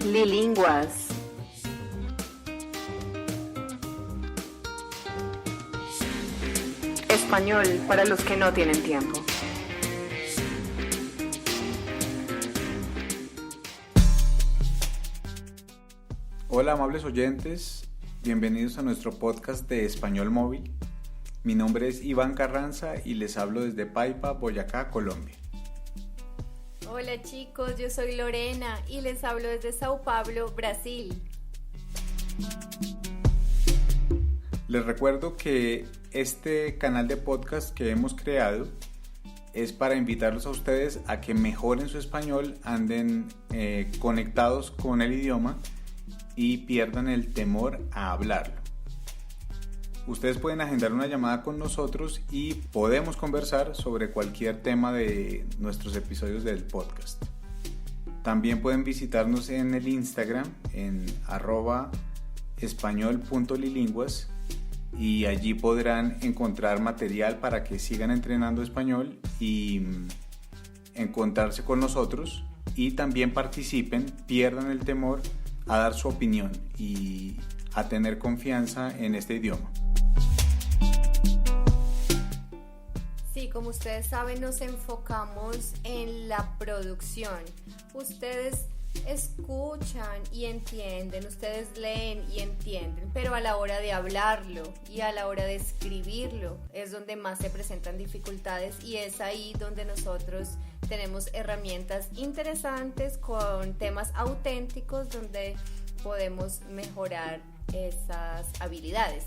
Lilinguas. Español para los que no tienen tiempo. Hola amables oyentes, bienvenidos a nuestro podcast de Español Móvil. Mi nombre es Iván Carranza y les hablo desde Paipa, Boyacá, Colombia. Hola chicos, yo soy Lorena y les hablo desde Sao Paulo, Brasil. Les recuerdo que este canal de podcast que hemos creado es para invitarlos a ustedes a que mejoren su español, anden conectados con el idioma y pierdan el temor a hablarlo. Ustedes pueden agendar una llamada con nosotros y podemos conversar sobre cualquier tema de nuestros episodios del podcast. También pueden visitarnos en el Instagram en @español.lilinguas y allí podrán encontrar material para que sigan entrenando español y encontrarse con nosotros y también participen, pierdan el temor a dar su opinión y a tener confianza en este idioma. Sí, como ustedes saben, nos enfocamos en la producción. Ustedes escuchan y entienden, ustedes leen y entienden, pero a la hora de hablarlo y a la hora de escribirlo es donde más se presentan dificultades y es ahí donde nosotros tenemos herramientas interesantes con temas auténticos donde podemos mejorar esas habilidades.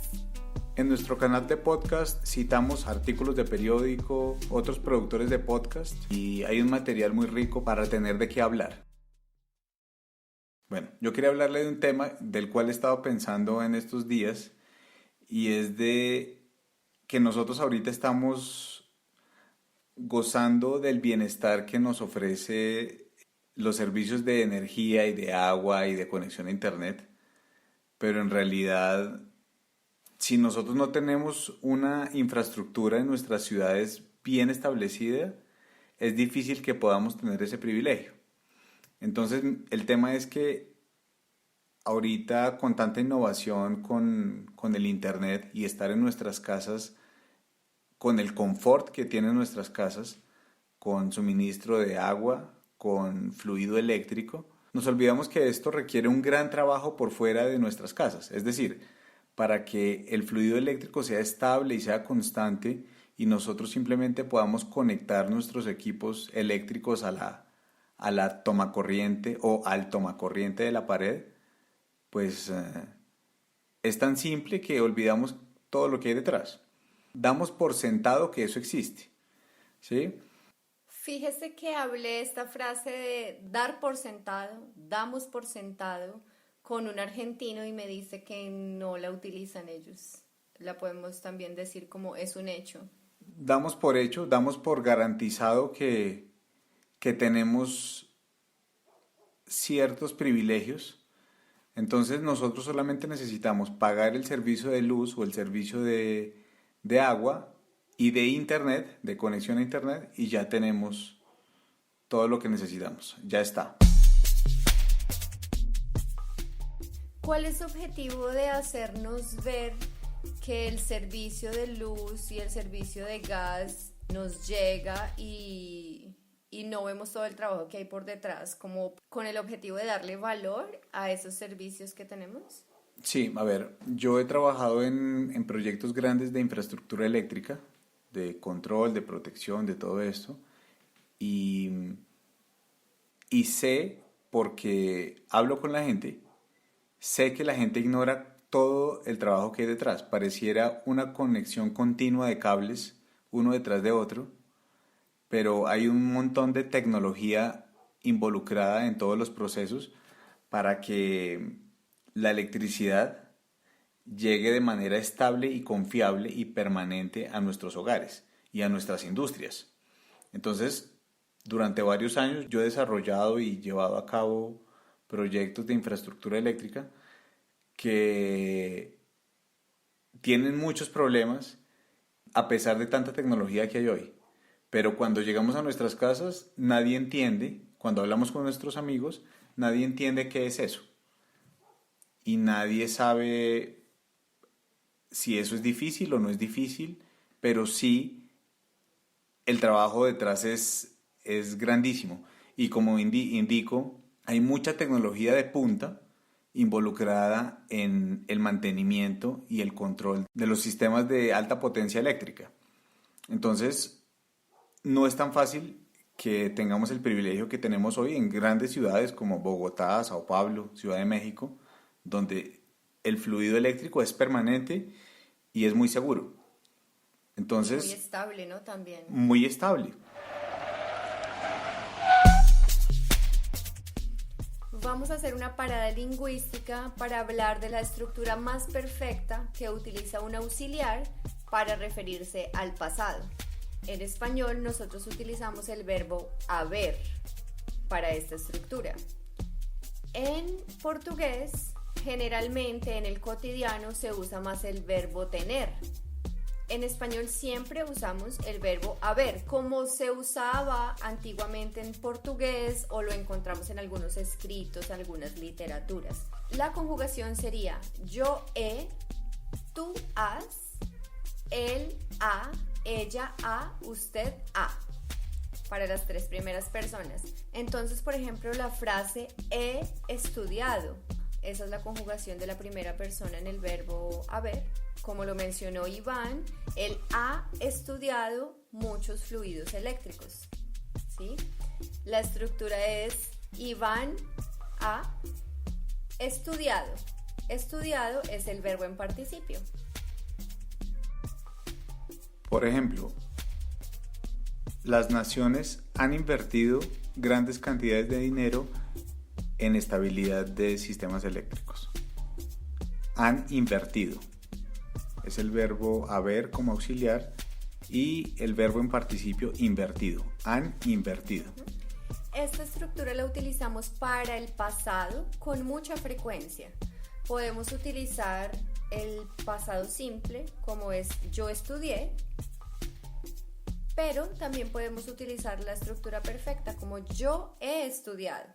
En nuestro canal de podcast citamos artículos de periódico, otros productores de podcast y hay un material muy rico para tener de qué hablar. Bueno, yo quería hablarle de un tema del cual he estado pensando en estos días y es de que nosotros ahorita estamos gozando del bienestar que nos ofrece los servicios de energía y de agua y de conexión a internet, pero en realidad si nosotros no tenemos una infraestructura en nuestras ciudades bien establecida, es difícil que podamos tener ese privilegio. Entonces, el tema es que ahorita con tanta innovación con el internet y estar en nuestras casas, con el confort que tienen nuestras casas, con suministro de agua, con fluido eléctrico, nos olvidamos que esto requiere un gran trabajo por fuera de nuestras casas. Es decir, para que el fluido eléctrico sea estable y sea constante y nosotros simplemente podamos conectar nuestros equipos eléctricos a la tomacorriente o al tomacorriente de la pared, pues es tan simple que olvidamos todo lo que hay detrás. Damos por sentado que eso existe, ¿sí? Fíjese que hablé esta frase de dar por sentado, damos por sentado, con un argentino y me dice que no la utilizan ellos. La podemos también decir como es un hecho. Damos por hecho, damos por garantizado que tenemos ciertos privilegios. Entonces nosotros solamente necesitamos pagar el servicio de luz o el servicio de agua y de internet, de conexión a internet, y ya tenemos todo lo que necesitamos. Ya está. ¿Cuál es el objetivo de hacernos ver que el servicio de luz y el servicio de gas nos llega y no vemos todo el trabajo que hay por detrás, como con el objetivo de darle valor a esos servicios que tenemos? Sí, a ver, yo he trabajado en proyectos grandes de infraestructura eléctrica, de control, de protección, de todo esto, y sé, porque hablo con la gente, sé que la gente ignora todo el trabajo que hay detrás. Pareciera una conexión continua de cables, uno detrás de otro, pero hay un montón de tecnología involucrada en todos los procesos para que la electricidad llegue de manera estable y confiable y permanente a nuestros hogares y a nuestras industrias. Entonces, durante varios años yo he desarrollado y llevado a cabo proyectos de infraestructura eléctrica que tienen muchos problemas a pesar de tanta tecnología que hay hoy. Pero cuando llegamos a nuestras casas, nadie entiende, cuando hablamos con nuestros amigos, nadie entiende qué es eso. Y nadie sabe si eso es difícil o no es difícil, pero sí el trabajo detrás es grandísimo. Y como indico, hay mucha tecnología de punta involucrada en el mantenimiento y el control de los sistemas de alta potencia eléctrica. Entonces, no es tan fácil que tengamos el privilegio que tenemos hoy en grandes ciudades como Bogotá, Sao Paulo, Ciudad de México, donde el fluido eléctrico es permanente y es muy seguro. Entonces, muy estable, ¿no? También. Muy estable. Vamos a hacer una parada lingüística para hablar de la estructura más perfecta que utiliza un auxiliar para referirse al pasado. En español nosotros utilizamos el verbo haber para esta estructura. En portugués, generalmente en el cotidiano se usa más el verbo tener. En español siempre usamos el verbo haber, como se usaba antiguamente en portugués o lo encontramos en algunos escritos, algunas literaturas. La conjugación sería yo he, tú has, él ha, ella ha, usted ha, para las tres primeras personas. Entonces, por ejemplo, la frase he estudiado, esa es la conjugación de la primera persona en el verbo haber. Como lo mencionó Iván, él ha estudiado muchos fluidos eléctricos, ¿sí? La estructura es Iván ha estudiado. Estudiado es el verbo en participio. Por ejemplo, las naciones han invertido grandes cantidades de dinero en estabilidad de sistemas eléctricos. Han invertido. Es el verbo haber como auxiliar y el verbo en participio invertido. Han invertido. Esta estructura la utilizamos para el pasado con mucha frecuencia. Podemos utilizar el pasado simple como es yo estudié, pero también podemos utilizar la estructura perfecta como yo he estudiado.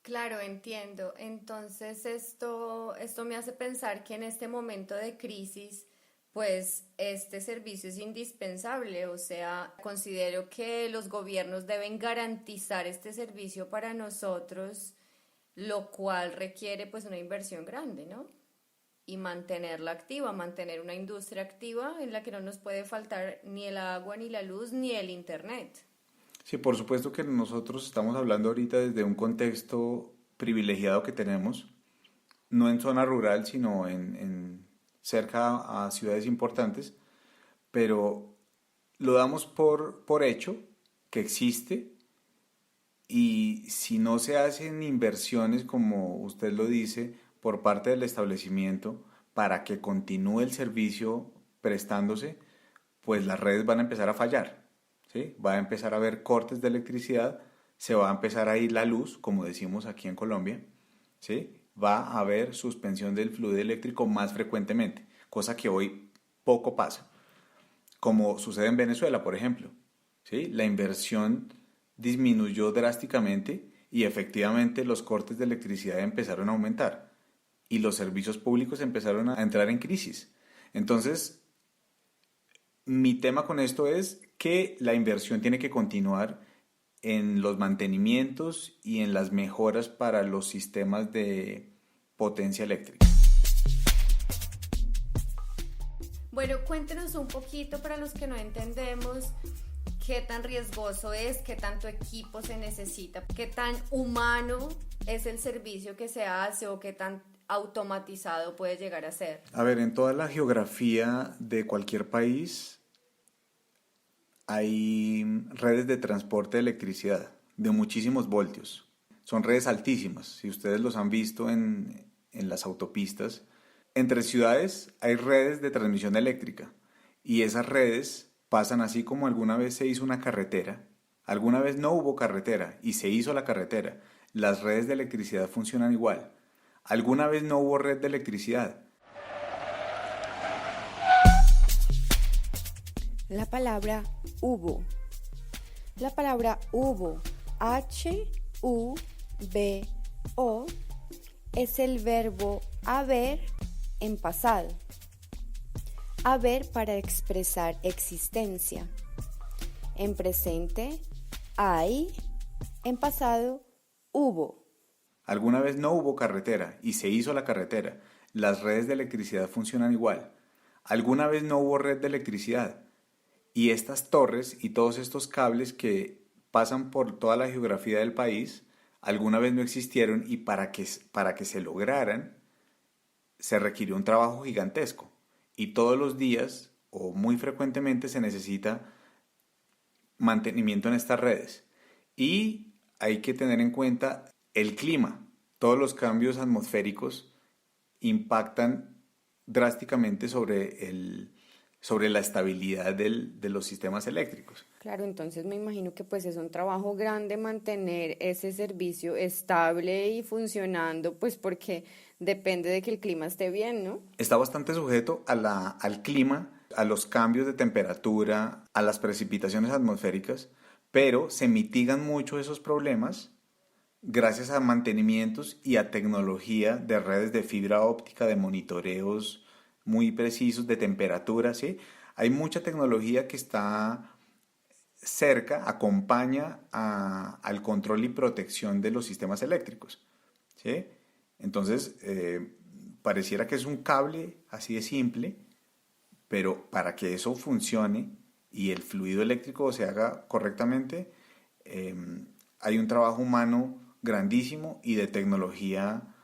Claro, entiendo. Entonces esto me hace pensar que en este momento de crisis, pues este servicio es indispensable. O sea, considero que los gobiernos deben garantizar este servicio para nosotros, lo cual requiere pues una inversión grande, ¿no? Y mantenerla activa, mantener una industria activa en la que no nos puede faltar ni el agua, ni la luz, ni el internet. Sí, por supuesto que nosotros estamos hablando ahorita desde un contexto privilegiado que tenemos, no en zona rural, sino en cerca a ciudades importantes, pero lo damos por hecho que existe y si no se hacen inversiones, como usted lo dice, por parte del establecimiento para que continúe el servicio prestándose, pues las redes van a empezar a fallar. ¿Sí? Va a empezar a haber cortes de electricidad, se va a empezar a ir la luz, como decimos aquí en Colombia, ¿sí? Va a haber suspensión del fluido eléctrico más frecuentemente, cosa que hoy poco pasa, como sucede en Venezuela, por ejemplo, ¿sí? La inversión disminuyó drásticamente y efectivamente los cortes de electricidad empezaron a aumentar y los servicios públicos empezaron a entrar en crisis. Entonces, mi tema con esto es que la inversión tiene que continuar en los mantenimientos y en las mejoras para los sistemas de potencia eléctrica. Bueno, cuéntenos un poquito para los que no entendemos qué tan riesgoso es, qué tanto equipo se necesita, qué tan humano es el servicio que se hace o qué tan automatizado puede llegar a ser. A ver, en toda la geografía de cualquier país hay redes de transporte de electricidad de muchísimos voltios. Son redes altísimas, si ustedes los han visto en las autopistas. Entre ciudades hay redes de transmisión eléctrica y esas redes pasan así como alguna vez se hizo una carretera, alguna vez no hubo carretera y se hizo la carretera. Las redes de electricidad funcionan igual. Alguna vez no hubo red de electricidad. La palabra hubo. La palabra hubo, H-U-B-O, o es el verbo haber en pasado. Haber para expresar existencia. En presente, hay. En pasado, hubo. Alguna vez no hubo carretera y se hizo la carretera. Las redes de electricidad funcionan igual. Alguna vez no hubo red de electricidad. Y estas torres y todos estos cables que pasan por toda la geografía del país, alguna vez no existieron y para que se lograran, se requirió un trabajo gigantesco. Y todos los días, o muy frecuentemente, se necesita mantenimiento en estas redes. Y hay que tener en cuenta el clima. Todos los cambios atmosféricos impactan drásticamente sobre la estabilidad de los sistemas eléctricos. Claro, entonces me imagino que pues es un trabajo grande mantener ese servicio estable y funcionando, pues porque depende de que el clima esté bien, ¿no? Está bastante sujeto al clima, a los cambios de temperatura, a las precipitaciones atmosféricas, pero se mitigan mucho esos problemas gracias a mantenimientos y a tecnología de redes de fibra óptica, de monitoreos muy precisos de temperatura, ¿sí? Hay mucha tecnología que está cerca, acompaña al control y protección de los sistemas eléctricos, ¿sí? Entonces, pareciera que es un cable así de simple, pero para que eso funcione y el fluido eléctrico se haga correctamente, hay un trabajo humano grandísimo y de tecnología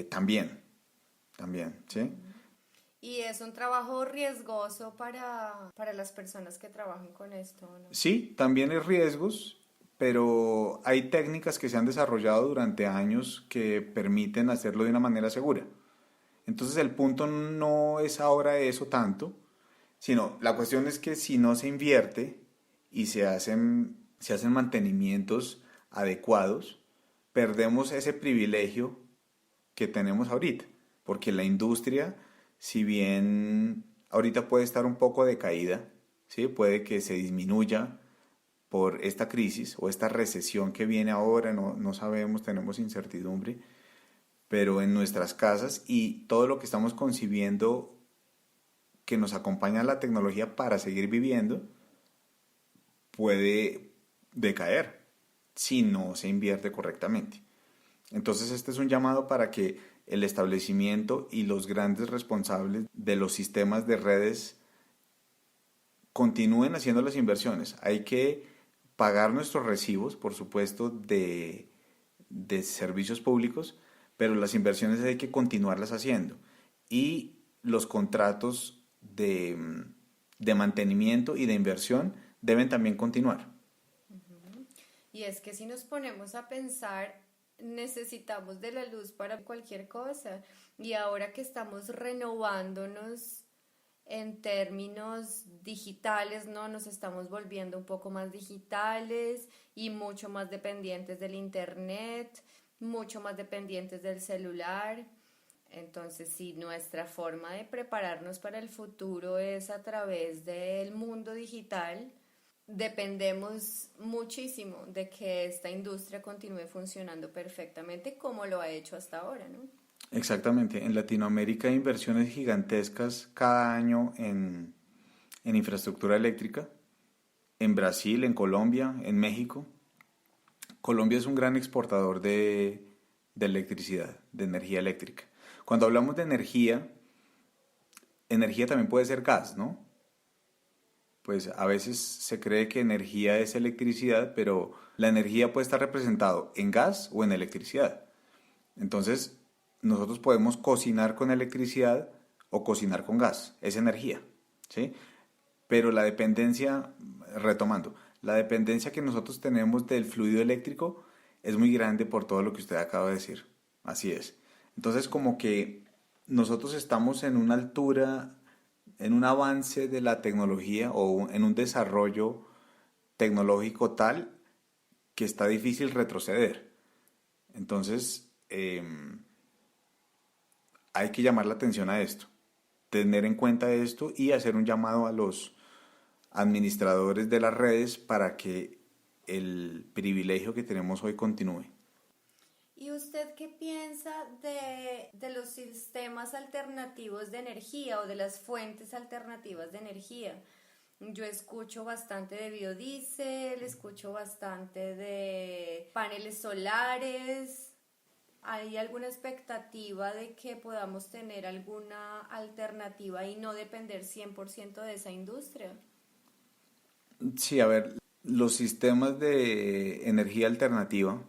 también, ¿sí? Y es un trabajo riesgoso para las personas que trabajan con esto, ¿no? Sí, también hay riesgos, pero hay técnicas que se han desarrollado durante años que permiten hacerlo de una manera segura. Entonces el punto no es ahora eso tanto, sino la cuestión es que si no se invierte y se hacen mantenimientos adecuados, perdemos ese privilegio que tenemos ahorita, porque la industria, si bien ahorita puede estar un poco decaída, ¿sí? Puede que se disminuya por esta crisis o esta recesión que viene ahora, no sabemos, tenemos incertidumbre, pero en nuestras casas y todo lo que estamos concibiendo que nos acompaña la tecnología para seguir viviendo puede decaer si no se invierte correctamente. Entonces este es un llamado para que el establecimiento y los grandes responsables de los sistemas de redes continúen haciendo las inversiones. Hay que pagar nuestros recibos, por supuesto, de servicios públicos, pero las inversiones hay que continuarlas haciendo. Y los contratos de mantenimiento y de inversión deben también continuar. Y es que si nos ponemos a pensar, necesitamos de la luz para cualquier cosa. Y ahora que estamos renovándonos en términos digitales, ¿no? Nos estamos volviendo un poco más digitales y mucho más dependientes del internet, mucho más dependientes del celular. Entonces, si nuestra forma de prepararnos para el futuro es a través del mundo digital, dependemos muchísimo de que esta industria continúe funcionando perfectamente como lo ha hecho hasta ahora, ¿no? Exactamente. En Latinoamérica hay inversiones gigantescas cada año en infraestructura eléctrica. En Brasil, en Colombia, en México. Colombia es un gran exportador de electricidad, de energía eléctrica. Cuando hablamos de energía también puede ser gas, ¿no? Pues a veces se cree que energía es electricidad, pero la energía puede estar representada en gas o en electricidad. Entonces, nosotros podemos cocinar con electricidad o cocinar con gas, es energía, ¿sí? Pero la dependencia, retomando, la dependencia que nosotros tenemos del fluido eléctrico es muy grande por todo lo que usted acaba de decir, así es. Entonces, como que nosotros estamos en una altura, en un avance de la tecnología o en un desarrollo tecnológico tal que está difícil retroceder. Entonces, hay que llamar la atención a esto, tener en cuenta esto y hacer un llamado a los administradores de las redes para que el privilegio que tenemos hoy continúe. ¿Y usted qué piensa de los sistemas alternativos de energía o de las fuentes alternativas de energía? Yo escucho bastante de biodiesel, escucho bastante de paneles solares. ¿Hay alguna expectativa de que podamos tener alguna alternativa y no depender 100% de esa industria? Sí, a ver, los sistemas de energía alternativa,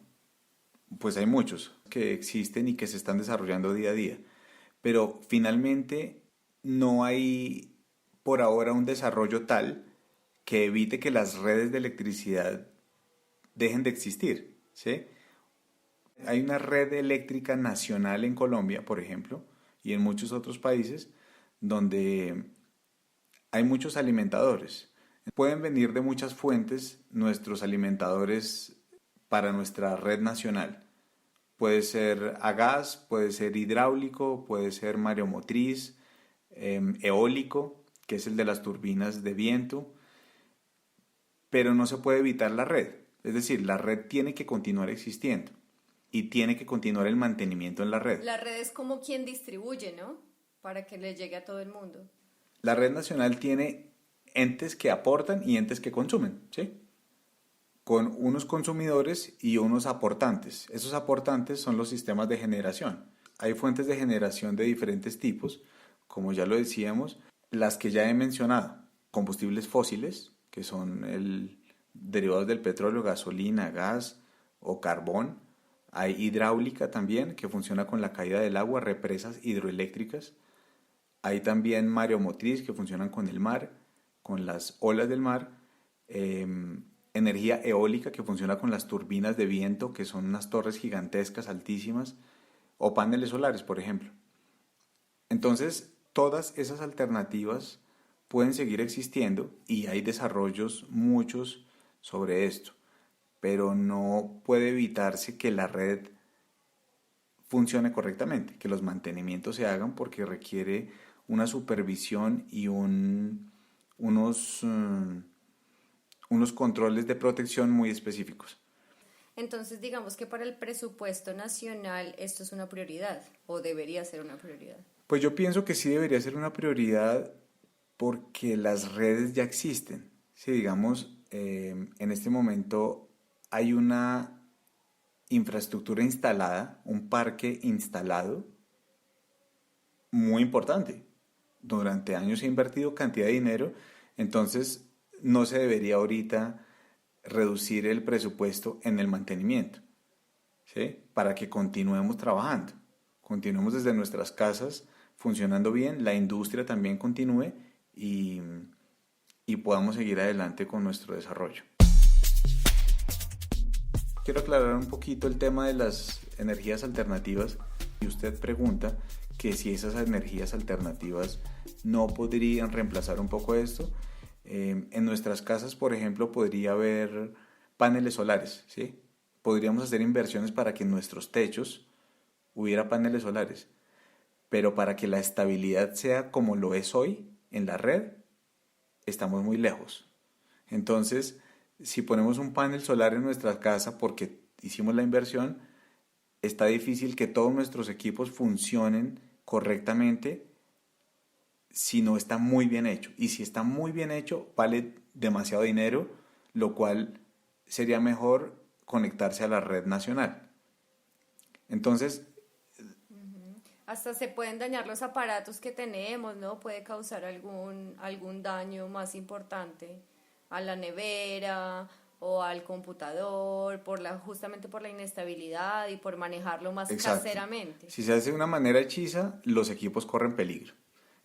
pues hay muchos que existen y que se están desarrollando día a día, pero finalmente no hay por ahora un desarrollo tal que evite que las redes de electricidad dejen de existir, ¿sí? Hay una red eléctrica nacional en Colombia, por ejemplo, y en muchos otros países donde hay muchos alimentadores. Pueden venir de muchas fuentes nuestros alimentadores para nuestra red nacional. Puede ser a gas, puede ser hidráulico, puede ser mareomotriz, eólico, que es el de las turbinas de viento, pero no se puede evitar la red. Es decir, la red tiene que continuar existiendo y tiene que continuar el mantenimiento en la red. La red es como quien distribuye, ¿no? Para que le llegue a todo el mundo. La red nacional tiene entes que aportan y entes que consumen, ¿sí? Con unos consumidores y unos aportantes. Esos aportantes son los sistemas de generación. Hay fuentes de generación de diferentes tipos, como ya lo decíamos, las que ya he mencionado, combustibles fósiles, que son derivados del petróleo, gasolina, gas o carbón. Hay hidráulica también, que funciona con la caída del agua, represas hidroeléctricas. Hay también mareomotriz, que funcionan con el mar, con las olas del mar. Energía eólica, que funciona con las turbinas de viento, que son unas torres gigantescas, altísimas, o paneles solares, por ejemplo. Entonces, todas esas alternativas pueden seguir existiendo y hay desarrollos muchos sobre esto, pero no puede evitarse que la red funcione correctamente, que los mantenimientos se hagan porque requiere una supervisión y unos controles de protección muy específicos. Entonces, digamos que para el presupuesto nacional esto es una prioridad o debería ser una prioridad. Pues yo pienso que sí debería ser una prioridad porque las redes ya existen. Si digamos, en este momento hay una infraestructura instalada, un parque instalado muy importante. Durante años se ha invertido cantidad de dinero, entonces no se debería ahorita reducir el presupuesto en el mantenimiento, ¿sí? Para que continuemos trabajando, continuemos desde nuestras casas funcionando bien, la industria también continúe y podamos seguir adelante con nuestro desarrollo. Quiero aclarar un poquito el tema de las energías alternativas y usted pregunta que si esas energías alternativas no podrían reemplazar un poco esto. En nuestras casas, por ejemplo, podría haber paneles solares, ¿sí? Podríamos hacer inversiones para que en nuestros techos hubiera paneles solares, pero para que la estabilidad sea como lo es hoy en la red, estamos muy lejos. Entonces, si ponemos un panel solar en nuestra casa porque hicimos la inversión, está difícil que todos nuestros equipos funcionen correctamente si no está muy bien hecho. Y si está muy bien hecho, vale demasiado dinero, lo cual sería mejor conectarse a la red nacional. Entonces, hasta se pueden dañar los aparatos que tenemos, ¿no? Puede causar algún daño más importante a la nevera o al computador justamente por la inestabilidad y por manejarlo más exacto. caseramente. Si se hace de una manera hechiza, los equipos corren peligro.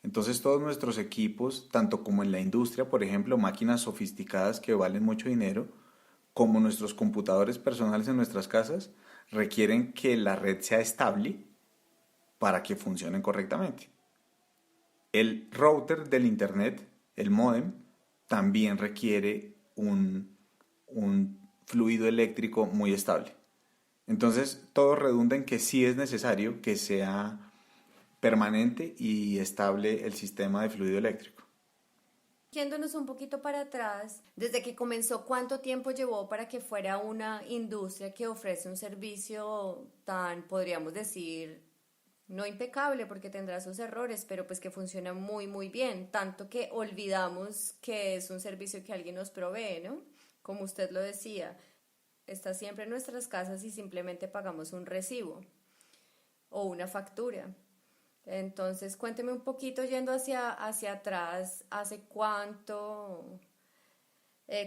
Entonces todos nuestros equipos, tanto como en la industria, por ejemplo, máquinas sofisticadas que valen mucho dinero, como nuestros computadores personales en nuestras casas, requieren que la red sea estable para que funcionen correctamente. El router del internet, el módem, también requiere un fluido eléctrico muy estable. Entonces todo redunda en que sí es necesario que sea permanente y estable el sistema de fluido eléctrico. Yéndonos un poquito para atrás, desde que comenzó, ¿cuánto tiempo llevó para que fuera una industria que ofrece un servicio tan, podríamos decir, no impecable porque tendrá sus errores, pero pues que funciona muy, muy bien, tanto que olvidamos que es un servicio que alguien nos provee, ¿no? Como usted lo decía, está siempre en nuestras casas y simplemente pagamos un recibo o una factura. Entonces, cuénteme un poquito yendo hacia atrás, ¿hace cuánto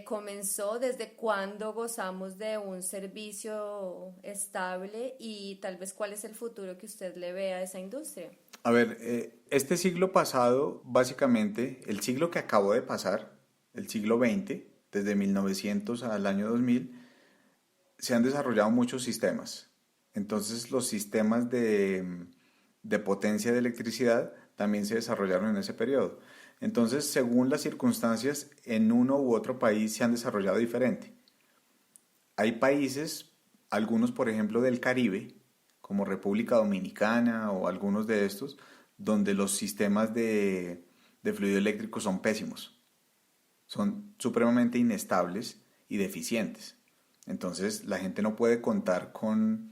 comenzó? ¿Desde cuándo gozamos de un servicio estable? Y tal vez cuál es el futuro que usted le ve a esa industria. A ver, este siglo pasado, básicamente, el siglo que acabó de pasar, el siglo XX, desde 1900 al año 2000, se han desarrollado muchos sistemas. Entonces, los sistemas de potencia de electricidad también se desarrollaron en ese periodo. Entonces, según las circunstancias, en uno u otro país se han desarrollado diferente. Hay países, algunos por ejemplo del Caribe, como República Dominicana o algunos de estos, donde los sistemas de fluido eléctrico son pésimos, son supremamente inestables y deficientes. Entonces, la gente no puede contar con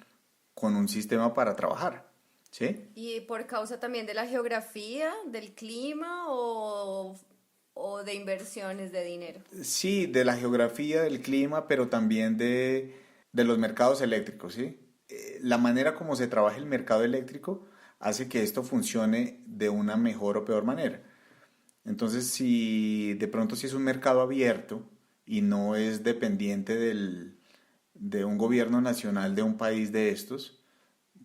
un sistema para trabajar. ¿Sí? ¿Y por causa también de la geografía, del clima o de inversiones de dinero? Sí, de la geografía, del clima, pero también de los mercados eléctricos, ¿sí? La manera como se trabaja el mercado eléctrico hace que esto funcione de una mejor o peor manera. Entonces, si de pronto si es un mercado abierto y no es dependiente de un gobierno nacional de un país de estos,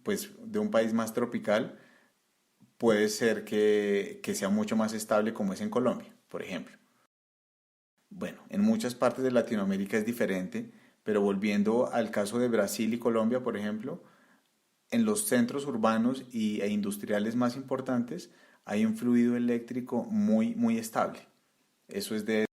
pues de un país más tropical, puede ser que sea mucho más estable como es en Colombia, por ejemplo. Bueno, en muchas partes de Latinoamérica es diferente, pero volviendo al caso de Brasil y Colombia, por ejemplo, en los centros urbanos e industriales más importantes hay un fluido eléctrico muy, muy estable. Eso es de